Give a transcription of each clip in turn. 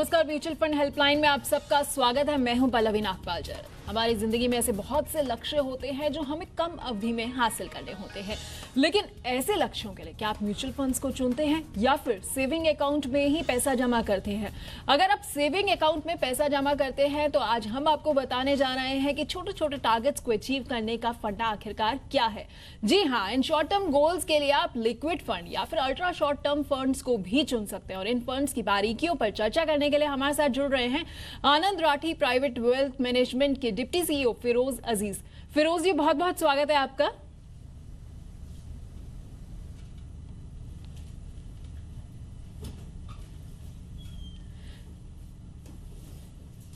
नमस्कार, mutual fund helpline में आप सबका स्वागत है। मैं हूं पल्लवी नागपालजर। हमारी जिंदगी में ऐसे बहुत से लक्ष्य होते हैं जो हमें कम अवधि में हासिल करने होते हैं, लेकिन ऐसे लक्ष्यों के लिए क्या आप म्यूचुअल फंड्स को चुनते हैं या फिर सेविंग अकाउंट में ही पैसा जमा करते हैं? अगर आप सेविंग अकाउंट में पैसा जमा करते हैं तो आज हम आपको बताने जा रहे हैं कि छोटे छोटे टारगेट्स को अचीव करने का फंडा आखिरकार क्या है। जी हाँ, इन शॉर्ट टर्म गोल्स के लिए आप लिक्विड फंड या फिर अल्ट्रा शॉर्ट टर्म फंड्स को भी चुन सकते हैं। और इन फंड्स की बारीकियों पर चर्चा करने के लिए हमारे साथ जुड़ रहे हैं आनंद राठी प्राइवेट वेल्थ मैनेजमेंट के डिप्टी सीईओ फिरोज अजीज। फिरोज जी, बहुत बहुत स्वागत है आपका।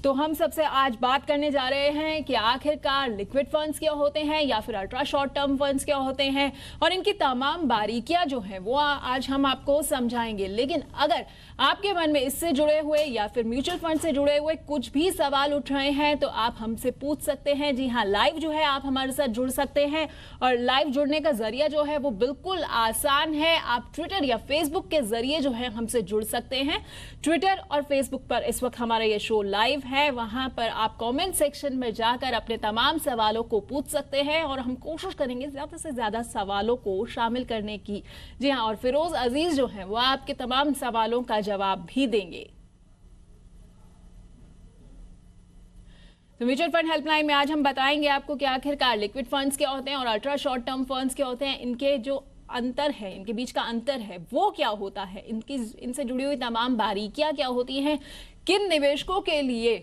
तो हम सबसे आज बात करने जा रहे हैं कि आखिरकार लिक्विड फंड्स क्या होते हैं या फिर अल्ट्रा शॉर्ट टर्म फंड्स क्या होते हैं, और इनकी तमाम बारीकियां जो हैं वो आज हम आपको समझाएंगे। लेकिन अगर आपके मन में इससे जुड़े हुए या फिर म्यूचुअल फंड से जुड़े हुए कुछ भी सवाल उठ रहे हैं तो आप हमसे पूछ सकते हैं। जी हाँ, लाइव जो है आप हमारे साथ जुड़ सकते हैं, और लाइव जुड़ने का जरिया जो है वो बिल्कुल आसान है। आप ट्विटर या फेसबुक के जरिए जो है हमसे जुड़ सकते हैं। ट्विटर और फेसबुक पर इस वक्त हमारा ये शो लाइव है, वहां पर आप कमेंट सेक्शन में जाकर अपने तमाम सवालों को पूछ सकते हैं और हम कोशिश करेंगे ज्यादा से ज्यादा सवालों को शामिल करने की। जी हाँ, और फिरोज अजीज जो हैं वो आपके तमाम सवालों का जवाब भी देंगे। तो म्यूचुअल फंड हेल्पलाइन में आज हम बताएंगे आपको कि आखिरकार लिक्विड फंड्स क्या होते हैं और अल्ट्रा शॉर्ट टर्म फंड्स क्या होते हैं, इनके जो अंतर है, इनके बीच का अंतर है वो क्या होता है, इनसे जुड़ी हुई तमाम बारीकियां क्या होती हैं, किन निवेशकों के लिए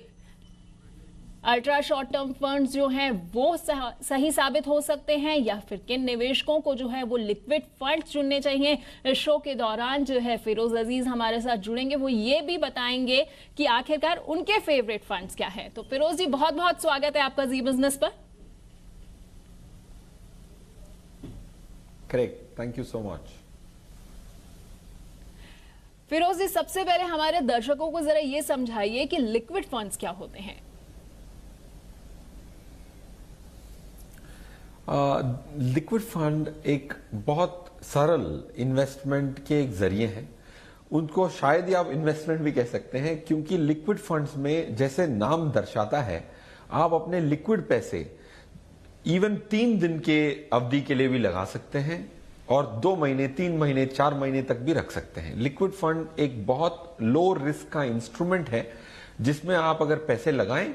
अल्ट्रा शॉर्ट टर्म फंड्स जो हैं वो सही साबित हो सकते हैं या फिर किन निवेशकों को जो है वो लिक्विड फंड्स चुनने चाहिए। इस शो के दौरान जो है फिरोज अजीज हमारे साथ जुड़ेंगे, वो ये भी बताएंगे कि आखिरकार उनके फेवरेट फंड्स क्या है। तो फिरोज जी, बहुत बहुत स्वागत है आपका जी बिजनेस पर। Correct, thank you so much. Firoz ji, सबसे पहले हमारे दर्शकों को जरा ये समझाइए कि लिक्विड फंड्स क्या होते हैं। लिक्विड फंड एक बहुत सरल इन्वेस्टमेंट के एक जरिए हैं। उनको शायद ही आप इन्वेस्टमेंट भी कह सकते हैं, क्योंकि लिक्विड फंड्स में जैसे नाम दर्शाता है, आप अपने लिक्विड पैसे इवन 3 दिन के अवधि के लिए भी लगा सकते हैं और 2 महीने, 3 महीने, 4 महीने तक भी रख सकते हैं। लिक्विड फंड एक बहुत लो रिस्क का इंस्ट्रूमेंट है जिसमें आप अगर पैसे लगाएं,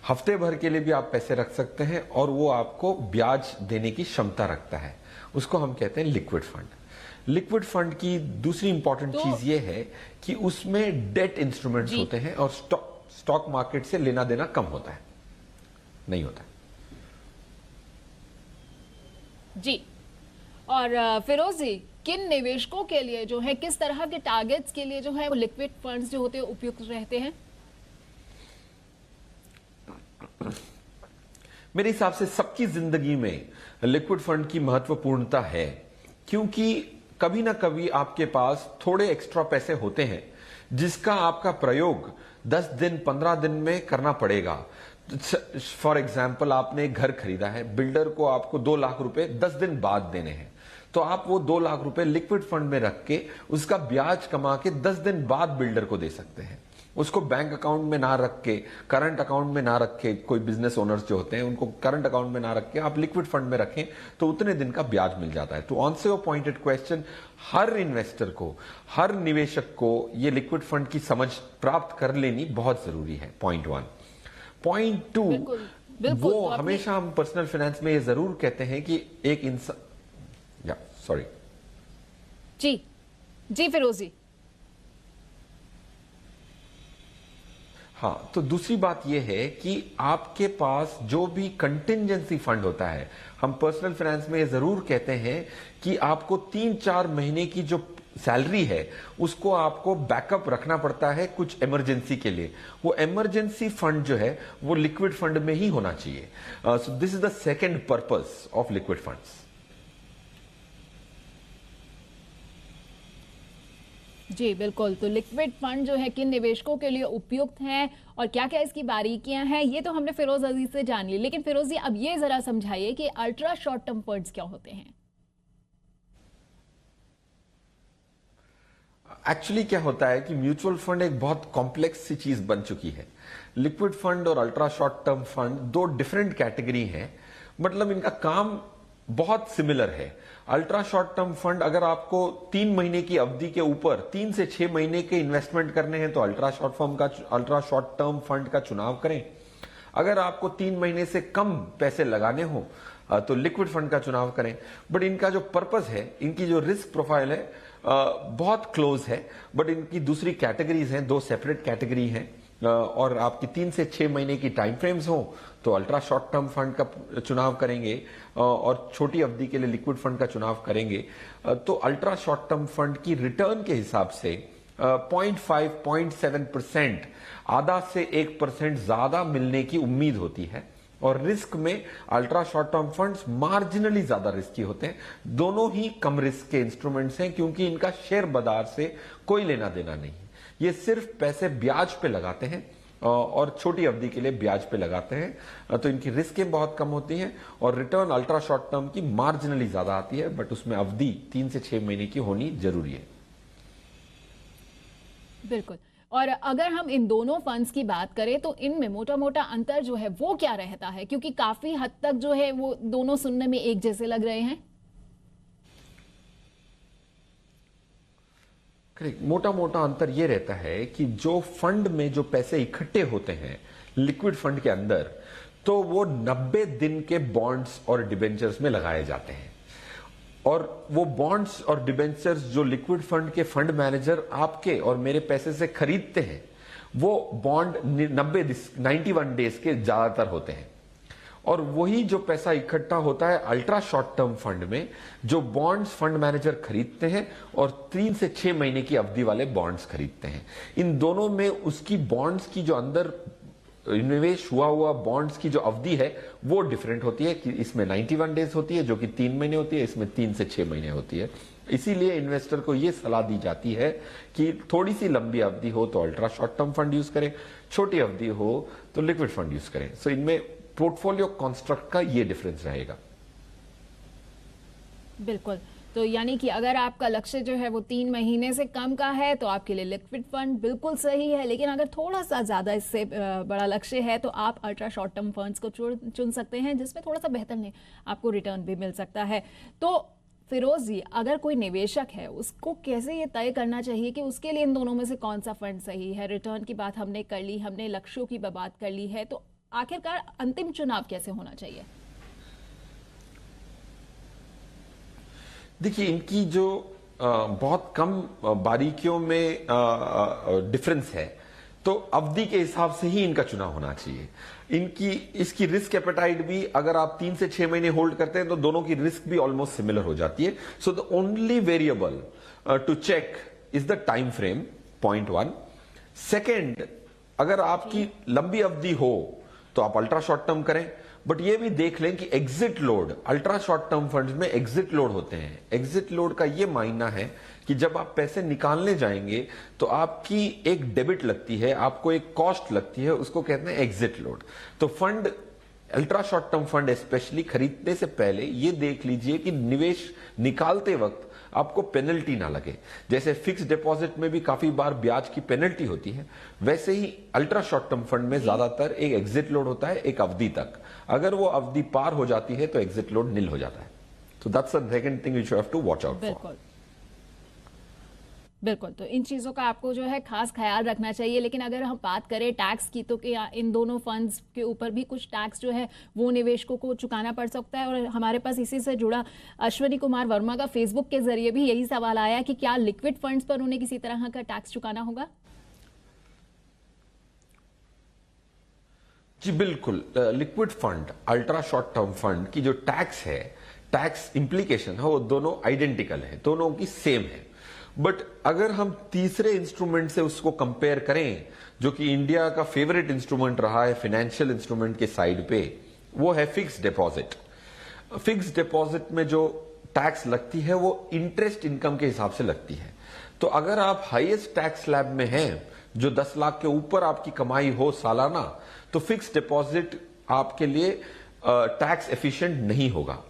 हफ्ते भर के लिए भी आप पैसे रख सकते हैं और वो आपको ब्याज देने की क्षमता रखता है। उसको हम कहते हैं लिक्विड फंड। लिक्विड फंड की दूसरी इंपॉर्टेंट चीज ये है कि उसमें डेट इंस्ट्रूमेंट्स होते हैं और स्टॉक मार्केट से लेना देना कम होता है, नहीं होता जी। और फिरोज जी, किन निवेशकों के लिए जो है, किस तरह के टारगेट्स के लिए जो है वो लिक्विड फंड्स जो होते हैं उपयुक्त रहते हैं? मेरे हिसाब से सबकी जिंदगी में लिक्विड फंड की महत्वपूर्णता है, क्योंकि कभी ना कभी आपके पास थोड़े एक्स्ट्रा पैसे होते हैं जिसका आपका प्रयोग 10 दिन 15 दिन में करना पड़ेगा। फॉर एग्जाम्पल, आपने एक घर खरीदा है, बिल्डर को आपको 2 लाख रुपए 10 दिन बाद देने हैं, तो आप वो 2 लाख रुपए लिक्विड फंड में रख के उसका ब्याज कमा के 10 दिन बाद बिल्डर को दे सकते हैं। उसको बैंक अकाउंट में ना रख के, करंट अकाउंट में ना रख के, कोई बिजनेस ओनर्स जो होते हैं उनको करंट अकाउंट में ना रख के आप लिक्विड फंड में रखें तो उतने दिन का ब्याज मिल जाता है। तो answer your pointed question, her investor को, हर निवेशक को ये लिक्विड फंड की समझ प्राप्त कर लेनी बहुत जरूरी है। पॉइंट 1। पॉइंट 2, वो हमेशा हम पर्सनल फाइनेंस में ये जरूर कहते हैं कि एक इंसान, या सॉरी जी फिरोज जी। हाँ, तो दूसरी बात यह है कि आपके पास जो भी कंटिंजेंसी फंड होता है, हम पर्सनल फाइनेंस में ये जरूर कहते हैं कि आपको 3-4 महीने की जो सैलरी है उसको आपको बैकअप रखना पड़ता है कुछ इमरजेंसी के लिए। वो इमरजेंसी फंड जो है वो लिक्विड फंड में ही होना चाहिए। So this is the second purpose of liquid funds. जी बिल्कुल। तो लिक्विड फंड जो है किन निवेशकों के लिए उपयुक्त है और क्या क्या इसकी बारीकियां हैं, ये तो हमने फिरोज अजीज से जान ली। लेकिन फिरोज जी, अब ये जरा समझाइए कि अल्ट्रा शॉर्ट टर्म फंड्स क्या होते हैं। एक्चुअली क्या होता है कि म्यूचुअल फंड एक बहुत कॉम्प्लेक्स सी चीज बन चुकी है। लिक्विड फंड और अल्ट्रा शॉर्ट टर्म फंड दो डिफरेंट कैटेगरी हैं, मतलब इनका काम बहुत सिमिलर है। अल्ट्रा शॉर्ट टर्म फंड, अगर आपको 3 महीने की अवधि के ऊपर 3 से 6 महीने के इन्वेस्टमेंट करने हैं तो अल्ट्रा शॉर्ट टर्म फंड का चुनाव करें। अगर आपको 3 महीने से कम पैसे लगाने हो तो लिक्विड फंड का चुनाव करें। बट इनका जो पर्पस है, इनकी जो रिस्क प्रोफाइल है बहुत क्लोज है, बट इनकी दूसरी कैटेगरीज हैं, 2 सेपरेट कैटेगरी हैं। और आपकी 3 से 6 महीने की टाइम फ्रेम्स हो तो अल्ट्रा शॉर्ट टर्म फंड का चुनाव करेंगे और छोटी अवधि के लिए लिक्विड फंड का चुनाव करेंगे। तो अल्ट्रा शॉर्ट टर्म फंड की रिटर्न के हिसाब से 0.5-0.7% आधा से 1% ज्यादा मिलने की उम्मीद होती है। और रिस्क में ultra short term funds marginally ज्यादा रिस्की होते हैं। दोनों ही कम रिस्क के इंस्ट्रूमेंट्स हैं क्योंकि इनका शेयर बाजार से कोई लेना देना नहीं है। ये सिर्फ पैसे ब्याज पे लगाते हैं और छोटी अवधि के लिए ब्याज पे लगाते हैं, तो इनकी रिस्कें बहुत कम होती हैं और रिटर्न अल्ट्रा शॉर्ट टर्म की मार्जिनली ज्यादा आती है, बट उसमें अवधि 3 से 6 महीने की होनी जरूरी है। बिल्कुल। और अगर हम इन दोनों फंड्स की बात करें तो इनमें मोटा मोटा अंतर जो है वो क्या रहता है, क्योंकि काफी हद तक जो है वो दोनों सुनने में एक जैसे लग रहे हैं। मोटा मोटा अंतर यह रहता है कि जो फंड में जो पैसे इकट्ठे होते हैं लिक्विड फंड के अंदर, तो वो 90 दिन के बॉन्ड्स और डिबेंचर्स में लगाए जाते हैं। और वो बॉन्ड्स और डिबेंचर्स जो लिक्विड फंड के फंड मैनेजर आपके और मेरे पैसे से खरीदते हैं, वो बॉन्ड 91 डेज के ज्यादातर होते हैं। और वही जो पैसा इकट्ठा होता है अल्ट्रा शॉर्ट टर्म फंड में, जो बॉन्ड्स फंड मैनेजर खरीदते हैं और 3 से 6 महीने की अवधि वाले बॉन्ड्स खरीदते हैं। इन दोनों में उसकी बॉन्ड्स की जो अंदर निवेश हुआ बॉन्ड्स की जो अवधि है वो डिफरेंट होती है कि इसमें 91 डेज होती है जो कि 3 महीने होती है, इसमें 3 से 6 महीने होती है। इसीलिए इन्वेस्टर को यह सलाह दी जाती है कि थोड़ी सी लंबी अवधि हो तो ultra short term fund use करें, छोटी अवधि हो तो लिक्विड फंड यूज करें। सो इनमें पोर्टफोलियो कॉन्स्ट्रक्ट का ये डिफरेंस रहेगा। बिल्कुल। तो यानी कि अगर आपका लक्ष्य जो है वो 3 महीने से कम का है तो आपके लिए लिक्विड फंड बिल्कुल सही है, लेकिन अगर थोड़ा सा ज्यादा इससे बड़ा लक्ष्य है तो आप अल्ट्रा शॉर्ट टर्म फंड्स को चुन सकते हैं, जिसमें थोड़ा सा बेहतर नहीं आपको रिटर्न भी मिल सकता है। तो फिरोज जी, अगर कोई निवेशक है उसको कैसे ये तय करना चाहिए कि उसके लिए इन दोनों में से कौन सा फंड सही है? रिटर्न की बात हमने कर ली, हमने लक्ष्यों की बात कर ली है, तो आखिरकार अंतिम चुनाव कैसे होना चाहिए? देखिए, इनकी जो बहुत कम बारीकियों में डिफरेंस है, तो अवधि के हिसाब से ही इनका चुनाव होना चाहिए। इसकी रिस्क एपेटाइट भी, अगर आप 3 से 6 महीने होल्ड करते हैं तो दोनों की रिस्क भी ऑलमोस्ट सिमिलर हो जाती है। So the only variable to check is the time frame, point 1। Second, अगर आपकी लंबी अवधि हो तो आप अल्ट्रा शॉर्ट टर्म करें, बट ये भी देख लें कि exit load, ultra short term funds में एग्जिट लोड होते हैं। एग्जिट लोड का ये मायना है कि जब आप पैसे निकालने जाएंगे तो आपकी एक डेबिट लगती है, आपको एक कॉस्ट लगती है, उसको कहते हैं एग्जिट लोड। तो fund, ultra short term fund specially खरीदने से पहले ये देख लीजिए कि निवेश निकालते वक्त आपको पेनल्टी ना लगे। जैसे फिक्स डिपॉजिट में भी काफी बार ब्याज की पेनल्टी होती है, वैसे ही अल्ट्रा शॉर्ट टर्म फंड में ज्यादातर एक एग्जिट लोड होता है एक अवधि तक। अगर वो अवधि पार हो जाती है तो एग्जिट लोड निल हो जाता है। तो that's the second thing which you have to watch out for. बिल्कुल। तो इन चीज़ों का आपको जो है खास ख्याल रखना चाहिए। लेकिन अगर हम बात करें टैक्स की, तो क्या इन दोनों फंड्स के ऊपर भी कुछ टैक्स जो है वो निवेशकों को चुकाना पड़ सकता है? और हमारे पास इसी से जुड़ा अश्विनी कुमार वर्मा का फेसबुक के जरिए भी यही सवाल आया कि क्या लिक्विड फंड्स पर उन्हें किसी तरह का टैक्स चुकाना होगा? जी बिल्कुल। Liquid fund, ultra short term fund की जो टैक्स है, टैक्स इंप्लीकेशन है, वो दोनों आइडेंटिकल है, दोनों की सेम है। बट अगर हम तीसरे इंस्ट्रूमेंट से उसको कंपेयर करें, जो कि इंडिया का फेवरेट इंस्ट्रूमेंट रहा है फाइनेंशियल इंस्ट्रूमेंट के साइड पे, वो है फिक्स डिपॉजिट। फिक्स डिपॉजिट में जो टैक्स लगती है वो इंटरेस्ट इनकम के हिसाब से लगती है। तो अगर आप हाईएस्ट टैक्स स्लैब में हैं, जो 10 लाख के ऊपर आपकी कमाई हो सालाना, तो फिक्स डिपॉजिट आपके लिए टैक्स एफिशिएंट नहीं होगा।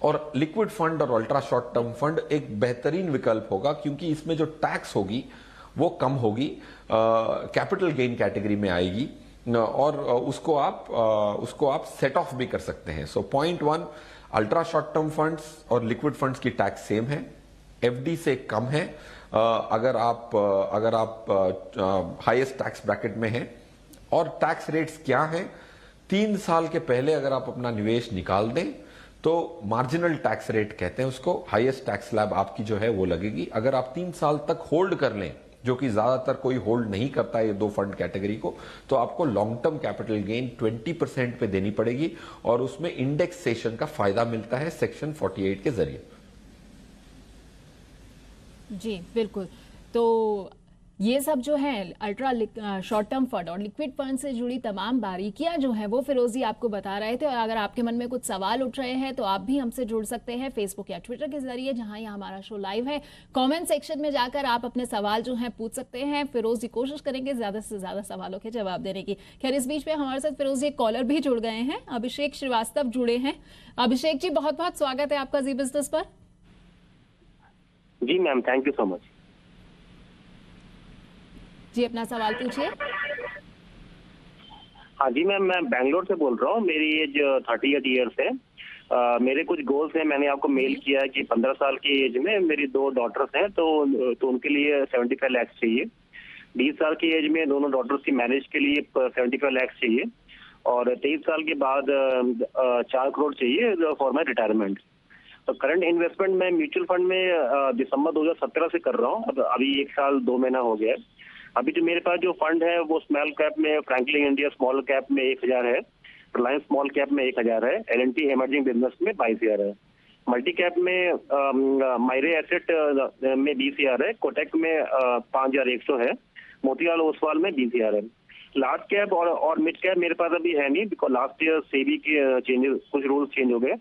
और लिक्विड फंड और अल्ट्रा शॉर्ट टर्म फंड एक बेहतरीन विकल्प होगा, क्योंकि इसमें जो टैक्स होगी वो कम होगी, कैपिटल गेन कैटेगरी में आएगी, और उसको आप सेट ऑफ भी कर सकते हैं। So point 1, ultra short term funds और लिक्विड फंड्स की टैक्स सेम है, एफडी से कम है अगर आप हाईएस्ट टैक्स ब्रैकेट में हैं। और टैक्स रेट्स क्या हैं? 3 साल के पहले अगर आप अपना निवेश निकाल दें तो मार्जिनल टैक्स रेट कहते हैं उसको, हाईएस्ट टैक्स स्लैब आपकी जो है वो लगेगी। अगर आप 3 साल तक होल्ड कर लें, जो कि ज्यादातर कोई होल्ड नहीं करता है ये 2 फंड कैटेगरी को, तो आपको लॉन्ग टर्म कैपिटल गेन 20% पे देनी पड़ेगी, और उसमें इंडेक्सेशन का फायदा मिलता है सेक्शन 48 के जरिए। जी बिल्कुल। तो ये सब जो है अल्ट्रा शॉर्ट टर्म फंड और लिक्विड फंड से जुड़ी तमाम बारीकियां जो हैं वो फिरोज जी आपको बता रहे थे। और अगर आपके मन में कुछ सवाल उठ रहे हैं तो आप भी हमसे जुड़ सकते हैं फेसबुक या ट्विटर के जरिए, जहां यहाँ हमारा शो लाइव है। कमेंट सेक्शन में जाकर आप अपने सवाल जो हैं पूछ सकते हैं। फिरोज जी कोशिश करेंगे ज्यादा से ज्यादा सवालों के जवाब देने की। खैर, इस बीच में हमारे साथ फिरोज जी एक कॉलर भी जुड़ गए हैं, अभिषेक श्रीवास्तव जुड़े हैं। अभिषेक जी, बहुत बहुत स्वागत है आपका जी बिजनेस पर। जी ma'am, thank you so much. जी, अपना सवाल पूछिए। हाँ जी मैम, मैं बैंगलोर से बोल रहा हूँ। मेरी एज 38 ईयर्स है। मेरे कुछ गोल्स हैं। मैंने आपको मेल किया है कि 15 साल की एज में मेरी 2 डॉटर्स हैं, तो उनके लिए 75 लाख चाहिए। 20 साल की एज में दोनों डॉटर्स की मैरिज के लिए 75 लाख चाहिए, और 23 साल के बाद 4 करोड़ चाहिए फॉर माई रिटायरमेंट। तो करंट इन्वेस्टमेंट मैं म्यूचुअल फंड में दिसंबर 2017 से कर रहा हूँ। अभी 1 साल 2 महीना हो गया है। अभी जो मेरे पास जो फंड है वो स्मॉल कैप में फ्रैंकलिन इंडिया स्मॉल कैप में 1000 है, रिलायंस स्मॉल कैप में 1000 है, एल&टी इमर्जिंग बिजनेस में 22,000 है, मल्टी कैप में मायरे एसेट में 20,000 है, कोटक में 5,100 है, मोतीलाल ओसवाल में 20,000 है। लार्ज कैप और मिड कैप मेरे पास अभी है नहीं, बिकॉज लास्ट ईयर सेबी के चेंजेस, कुछ रूल्स चेंज हो गए।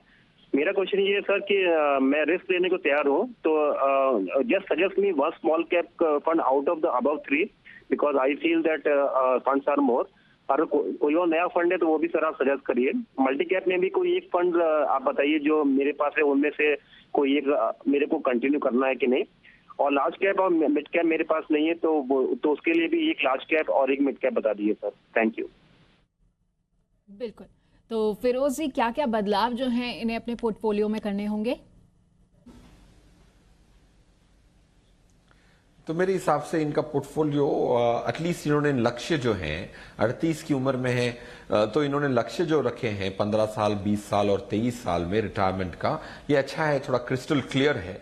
मेरा क्वेश्चन ये है सर कि मैं रिस्क लेने को तैयार हूँ, तो just suggest me one small cap fund out of the above 3, because I feel that funds are more. और कोई और नया फंड है तो वो भी सर आप सजेस्ट करिए। मल्टी कैप में भी कोई एक फंड आप बताइए जो मेरे पास है, उनमें से कोई एक मेरे को कंटिन्यू करना है कि नहीं। और लार्ज कैप और मिड कैप मेरे पास नहीं है, तो उसके लिए भी एक लार्ज कैप और एक मिड कैप बता दीजिए सर। Thank you. बिल्कुल। तो फिरोज जी, क्या क्या बदलाव जो हैं इन्हें अपने पोर्टफोलियो में करने होंगे? तो मेरे हिसाब से इनका पोर्टफोलियो एटलीस्ट इन्होंने लक्ष्य जो हैं 38 की उम्र में है, तो इन्होंने लक्ष्य जो रखे हैं 15 साल, 20 साल और 23 साल में रिटायरमेंट का, ये अच्छा है, थोड़ा क्रिस्टल क्लियर है।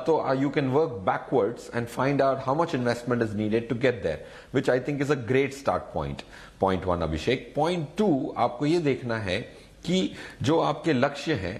तो you can work backwards and find out how much investment is needed to get there, which I think is a great start point. Point 1 Abhishek. Point 2, आपको ये देखना है कि जो आपके लक्ष्य हैं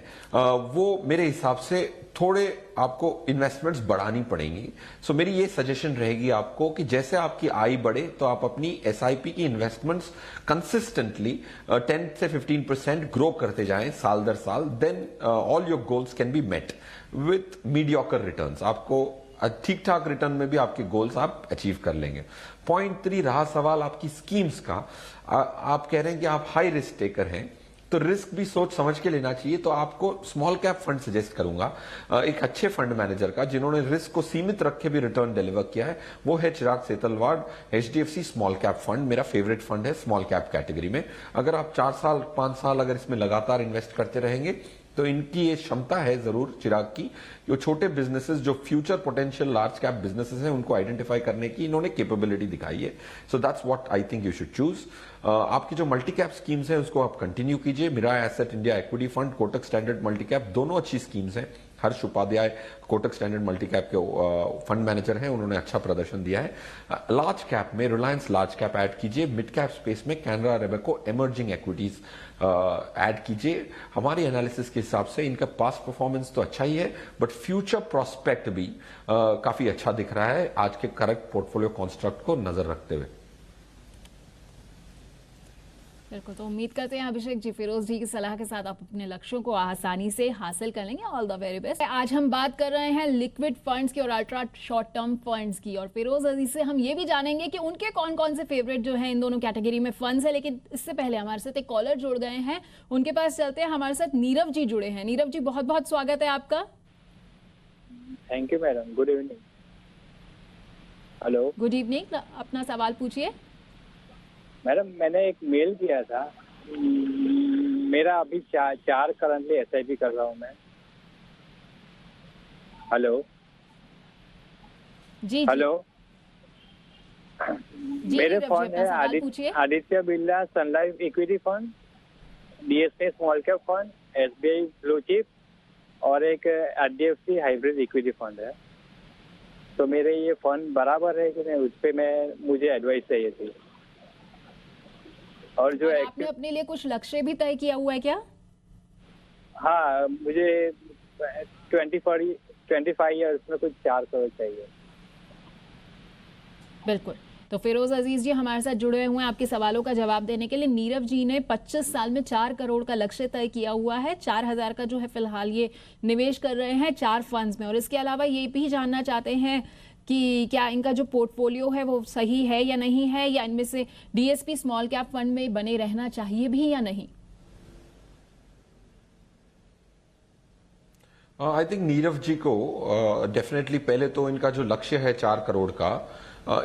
वो मेरे हिसाब से थोड़े आपको इन्वेस्टमेंट्स बढ़ानी पड़ेंगी। सो मेरी ये सजेशन रहेगी आपको कि जैसे आपकी आय बढ़े तो आप अपनी एसआईपी की इन्वेस्टमेंट्स कंसिस्टेंटली 10 से 15% ग्रो करते जाएं साल दर साल। Then all your goals can be met with mediocre returns. आपको ठीक ठाक रिटर्न में भी आपके गोल्स आप अचीव कर लेंगे। पॉइंट 3 रहा सवाल आपकी स्कीम्स का। आप कह रहे हैं कि आप हाई रिस्क टेकर हैं, तो रिस्क भी सोच समझ के लेना चाहिए। तो आपको स्मॉल कैप फंड सजेस्ट करूंगा, एक अच्छे फंड मैनेजर का जिन्होंने रिस्क को सीमित रख के भी रिटर्न डिलीवर किया है, वो है चिराग Setalvad. HDFC small cap fund मेरा फेवरेट फंड है स्मॉल कैप कैटेगरी में। अगर आप 4 साल 5 साल अगर इसमें लगातार इन्वेस्ट करते रहेंगे तो इनकी ये क्षमता है जरूर चिराग की, जो छोटे बिजनेसेस जो future potential large cap businesses हैं उनको आइडेंटिफाई करने की इन्होंने कैपेबिलिटी दिखाई है। So that's what I think you should choose. आपकी जो मल्टी कैप स्कीम्स हैं उसको आप कंटिन्यू कीजिए। Mirae Asset India equity fund, Kotak Standard multi cap, दोनों अच्छी स्कीम्स हैं। Harsh Upadhyay Kotak Standard multi cap के फंड मैनेजर हैं, उन्होंने अच्छा प्रदर्शन दिया है। लार्ज कैप में रिलायंस लार्ज कैप ऐड कीजिए। मिड कैप स्पेस में Canara Robeco emerging equities add कीजिए। हमारी एनालिसिस के हिसाब से इनका पास्ट परफॉर्मेंस तो अच्छा ही है, बट फ्यूचर प्रोस्पेक्ट भी काफी अच्छा दिख रहा है आज के करेक्ट पोर्टफोलियो कॉन्स्ट्रक्ट को नजर रखते हुए। बिल्कुल, तो उम्मीद करते हैं अभिषेक जी फिरोज जी की सलाह के साथ आप अपने लक्ष्यों को आसानी से हासिल कर लेंगे। All the very best. आज हम बात कर रहे हैं लिक्विड फंड्स की और अल्ट्रा शॉर्ट टर्म फंड्स की, और फिरोज अजीज से हम ये भी जानेंगे कि उनके कौन कौन से फेवरेट जो हैं इन दोनों कैटेगरी में फंड्स है। लेकिन इससे पहले हमारे साथ एक कॉलर जुड़ गए हैं, उनके पास चलते हैं। हमारे साथ नीरव जी जुड़े हैं। नीरव जी, बहुत बहुत स्वागत है आपका। Thank you madam, good evening. Hello good evening, अपना सवाल पूछिए। मैडम, मैंने एक मेल किया था। मेरा अभी चार करंटली SIP कर रहा हूँ मैं। हेलो जी हेलो जी, मेरे नीरव जी, फंड अपना है सवाल पूछिए। Aditya Birla Sun Life equity fund, DSP small cap fund, SBI blue chip और एक HDFC हाइब्रिड इक्विटी फंड है। तो मेरे ये फंड बराबर है कि नहीं, उस पर मुझे एडवाइस चाहिए थी। और जो और आपने अपने लिए कुछ लक्ष्य भी तय किया हुआ है क्या? हाँ, मुझे 25 ईयर्स में कुछ 4 करोड़ चाहिए। बिल्कुल, तो फिरोज अजीज जी हमारे साथ जुड़े हुए हैं आपके सवालों का जवाब देने के लिए। नीरव जी ने 25 साल में 4 करोड़ का लक्ष्य तय किया हुआ है। 4,000 का जो है फिलहाल ये निवेश कर रहे हैं 4 फंड्स में, और इसके अलावा ये भी जानना चाहते हैं कि क्या इनका जो पोर्टफोलियो है वो सही है या नहीं है, या इनमें से DSP स्मॉल कैप फंड में बने रहना चाहिए भी या नहीं। आई थिंक नीरव जी को डेफिनेटली पहले तो इनका जो लक्ष्य है 4 करोड़ का,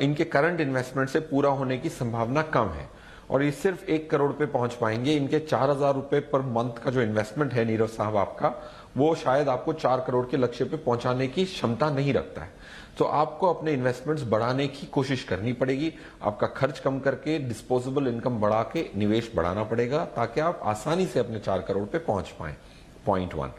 इनके करंट इन्वेस्टमेंट से पूरा होने की संभावना कम है, और ये सिर्फ 1 करोड़ पे पहुंच पाएंगे। इनके 4,000 रुपए पर मंथ का जो इन्वेस्टमेंट है नीरव साहब आपका, वो शायद आपको 4 करोड़ के लक्ष्य पे पहुंचाने की क्षमता नहीं रखता है। तो आपको अपने इन्वेस्टमेंट्स बढ़ाने की कोशिश करनी पड़ेगी। आपका खर्च कम करके डिस्पोजेबल इनकम बढ़ा के निवेश बढ़ाना पड़ेगा, ताकि आप आसानी से अपने 4 करोड़ पे पहुंच पाए। पॉइंट 1।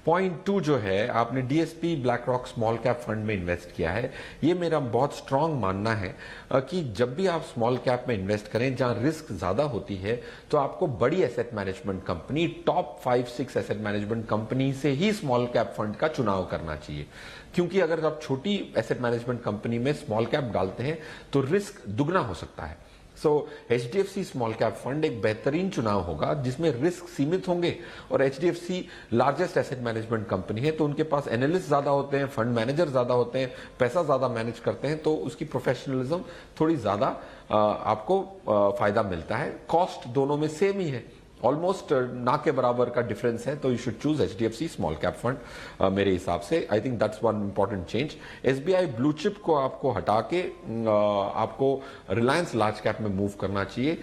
पॉइंट 2 जो है, आपने DSP black rock small cap fund में इन्वेस्ट किया है। ये मेरा बहुत स्ट्रांग मानना है कि जब भी आप स्मॉल कैप में इन्वेस्ट करें जहां रिस्क ज्यादा होती है, तो आपको बड़ी asset management company, top 5-6 asset management company से ही स्मॉल कैप फंड का चुनाव करना चाहिए। क्योंकि अगर आप छोटी एसेट मैनेजमेंट कंपनी में स्मॉल कैप डालते हैं तो रिस्क दुगना हो सकता है। सो HDFC स्मॉल कैप फंड एक बेहतरीन चुनाव होगा जिसमें रिस्क सीमित होंगे, और HDFC largest asset management company है, तो उनके पास एनालिस्ट ज्यादा होते हैं, फंड मैनेजर ज्यादा होते हैं, पैसा ज्यादा मैनेज करते हैं, तो उसकी प्रोफेशनलिज्म थोड़ी ज्यादा आपको फायदा मिलता है। कॉस्ट दोनों में सेम ही है, ऑलमोस्ट ना के बराबर का डिफरेंस है, तो you should choose HDFC small cap fund मेरे हिसाब से। I think that's one important change. SBI blue chip को आपको हटा के आपको रिलायंस लार्ज कैप में मूव करना चाहिए।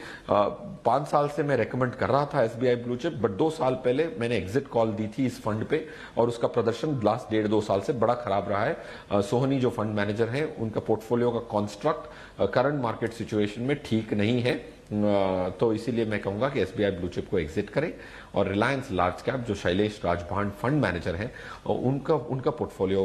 5 साल से मैं रेकमेंड कर रहा था SBI ब्लू चिप, बट 2 साल पहले मैंने एग्जिट कॉल दी थी इस फंड पे, और उसका प्रदर्शन लास्ट 1.5-2 साल से बड़ा खराब रहा है। सोहनी जो फंड मैनेजर है, उनका पोर्टफोलियो का कॉन्स्ट्रक्ट करंट मार्केट सिचुएशन में ठीक नहीं है, तो इसीलिए मैं कहूंगा कि SBI ब्लू चिप को एग्जिट करें, और रिलायंस लार्ज कैप जो शैलेश राजभान फंड मैनेजर हैं, उनका portfolio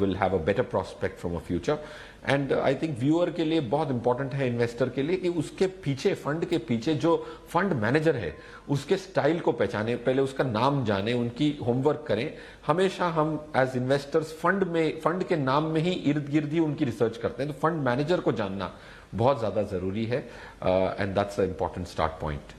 will have a better prospect from a future. And I think viewer के लिए बहुत इंपॉर्टेंट है, इन्वेस्टर के लिए, कि उसके पीछे, फंड के पीछे जो फंड मैनेजर है उसके स्टाइल को पहचाने, पहले उसका नाम जाने, उनकी होमवर्क करें। हमेशा हम एज इन्वेस्टर्स फंड के नाम में ही इर्द गिर्द ही उनकी रिसर्च करते हैं, तो फंड मैनेजर को जानना बहुत ज्यादा जरूरी है, and that's a important start point.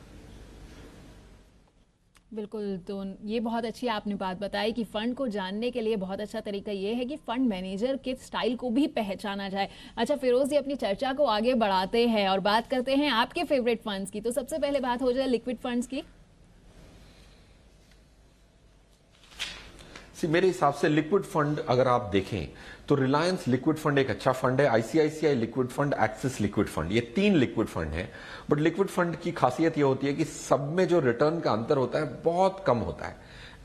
बिल्कुल, तो ये बहुत अच्छी आपने बात बताई कि फंड को जानने के लिए बहुत अच्छा तरीका ये है कि फंड मैनेजर के स्टाइल को भी पहचाना जाए। अच्छा फिरोज जी, अपनी चर्चा को आगे बढ़ाते हैं और बात करते हैं आपके फेवरेट फंड्स की। तो सबसे पहले बात हो जाए लिक्विड फंड्स की। मेरे हिसाब से लिक्विड फंड अगर आप देखें तो रिलायंस लिक्विड फंड एक अच्छा फंड है, ICICI liquid fund, axis liquid fund, ये 3 लिक्विड फंड है। बट लिक्विड फंड की खासियत ये होती है कि सब में जो रिटर्न का अंतर होता है बहुत कम होता है।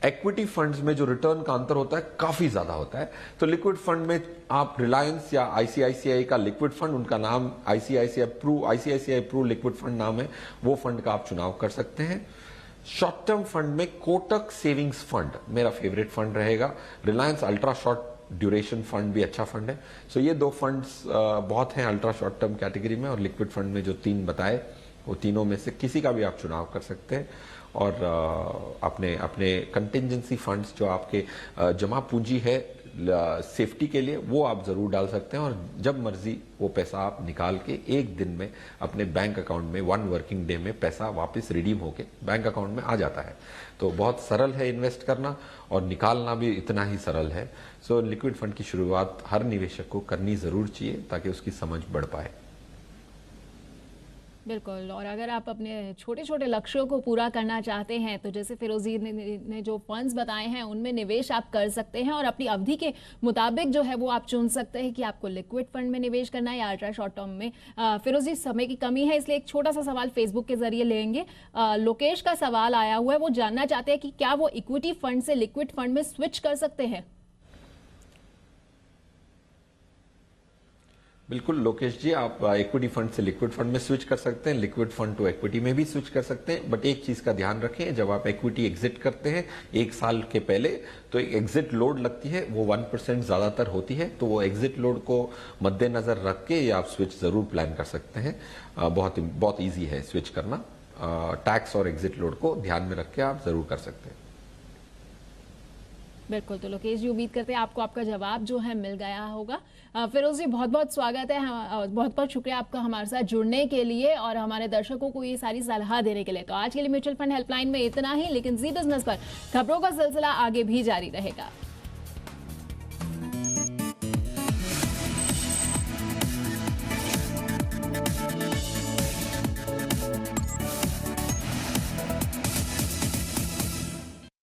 इक्विटी फंड्स में जो रिटर्न का अंतर होता है काफी ज्यादा होता है। तो लिक्विड फंड में आप रिलायंस या ICICI का लिक्विड फंड, उनका नाम ICICI प्रू लिक्विड फंड नाम है, वो फंड का आप चुनाव कर सकते हैं। शॉर्ट टर्म फंड में कोटक सेविंग्स फंड मेरा फेवरेट फंड रहेगा। Reliance ultra short duration fund भी अच्छा फंड है। सो ये 2 फंड्स बहुत हैं अल्ट्रा शॉर्ट टर्म कैटेगरी में, और लिक्विड फंड में जो 3 बताए, वो तीनों में से किसी का भी आप चुनाव कर सकते हैं। और अपने कंटिजेंसी फंड्स जो आपके जमा पूंजी है सेफ्टी के लिए वो आप जरूर डाल सकते हैं, और जब मर्जी वो पैसा आप निकाल के एक दिन में अपने बैंक अकाउंट में 1 वर्किंग डे में पैसा वापस रिडीम होके बैंक अकाउंट में आ जाता है। तो बहुत सरल है इन्वेस्ट करना, और निकालना भी इतना ही सरल है। सो लिक्विड फंड की शुरुआत हर निवेशक को करनी जरूर चाहिए ताकि उसकी समझ बढ़ पाए। बिल्कुल, और अगर आप अपने छोटे छोटे लक्ष्यों को पूरा करना चाहते हैं तो जैसे फिरोजी ने जो फंड्स बताए हैं उनमें निवेश आप कर सकते हैं, और अपनी अवधि के मुताबिक जो है वो आप चुन सकते हैं कि आपको लिक्विड फंड में निवेश करना है या अल्ट्रा शॉर्ट टर्म में। फिरोजी, समय की कमी है इसलिए एक छोटा सा सवाल फेसबुक के जरिए लेंगे। लोकेश का सवाल आया हुआ है, वो जानना चाहते हैं कि क्या वो इक्विटी फंड से लिक्विड फंड में स्विच कर सकते हैं। बिल्कुल लोकेश जी, आप इक्विटी फंड से लिक्विड फंड में स्विच कर सकते हैं, लिक्विड फंड टू इक्विटी में भी स्विच कर सकते हैं। बट एक चीज का ध्यान रखें, जब आप इक्विटी एग्जिट करते हैं 1 साल के पहले, तो एक एग्जिट लोड लगती है, वो 1% ज्यादातर होती है। तो वो एग्जिट लोड को मद्देनजर रख के ये आप स्विच जरूर प्लान कर सकते हैं। बहुत ईजी है स्विच करना। टैक्स और एग्जिट लोड को ध्यान में रख के आप जरूर कर सकते हैं। बिल्कुल, तो लोकेश जी उम्मीद करते हैं आपको आपका जवाब जो है मिल गया होगा। फिरोज जी, बहुत बहुत स्वागत है, बहुत बहुत शुक्रिया आपका हमारे साथ जुड़ने के लिए और हमारे दर्शकों को ये सारी सलाह देने के लिए। तो आज के लिए म्यूचुअल फंड हेल्पलाइन में इतना ही, लेकिन जी बिजनेस पर खबरों का सिलसिला आगे भी जारी रहेगा।